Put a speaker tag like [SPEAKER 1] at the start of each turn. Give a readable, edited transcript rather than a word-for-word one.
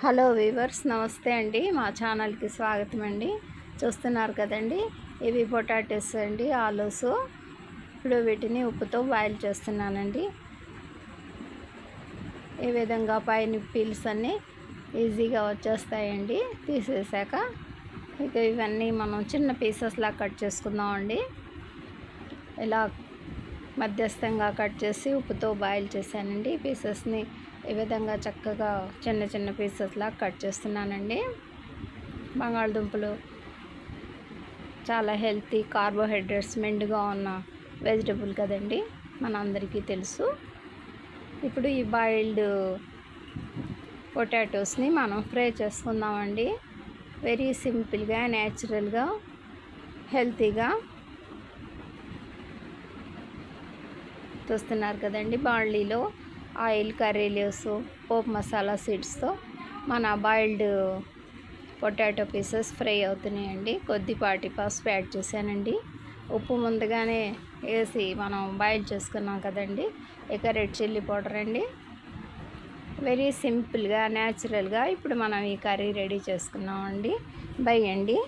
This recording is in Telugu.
[SPEAKER 1] హలో వీవర్స్, నమస్తే అండి. మా ఛానల్కి స్వాగతం అండి. చూస్తున్నారు కదండి, ఇవి పొటాటోస్ అండి, ఆలూస్. ఇప్పుడు వీటిని ఉప్పుతో బాయిల్ చేస్తున్నానండి. ఈ విధంగా పైన పీల్స్ అన్నీ ఈజీగా వచ్చేస్తాయండి తీసేసాక. ఇక ఇవన్నీ మనం చిన్న పీసెస్లా కట్ చేసుకుందామండి. ఇలా మధ్యస్థంగా కట్ చేసి ఉప్పుతో బాయిల్ చేశానండి. పీసెస్ని ఈ విధంగా చక్కగా చిన్న చిన్న పీసెస్లా కట్ చేస్తున్నానండి. బంగాళదుంపలు చాలా హెల్తీ, కార్బోహైడ్రేట్స్ మెండుగా ఉన్న వెజిటబుల్ కదండి, మనందరికీ తెలుసు. ఇప్పుడు ఈ బాయిల్డ్ పొటాటోస్ని మనం ఫ్రై చేసుకుందామండి. వెరీ సింపుల్గా, న్యాచురల్గా, హెల్తీగా. చూస్తున్నారు కదండి, బాండ్లీలో ఆయిల్, కర్రీ లీవ్స్, పోపు మసాలా సీడ్స్తో మన బాయిల్డ్ పొటాటో పీసెస్ ఫ్రై అవుతున్నాయండి. కొద్దిపాటి పసుపు యాడ్ చేశానండి. ఉప్పు ముందుగానే వేసి మనం బాయిల్ చేసుకున్నాం కదండి. ఇక రెడ్ చిల్లీ పౌడర్ అండి. వెరీ సింపుల్గా, న్యాచురల్గా ఇప్పుడు మనం ఈ కర్రీ రెడీ చేసుకున్నామండి. బై అండి.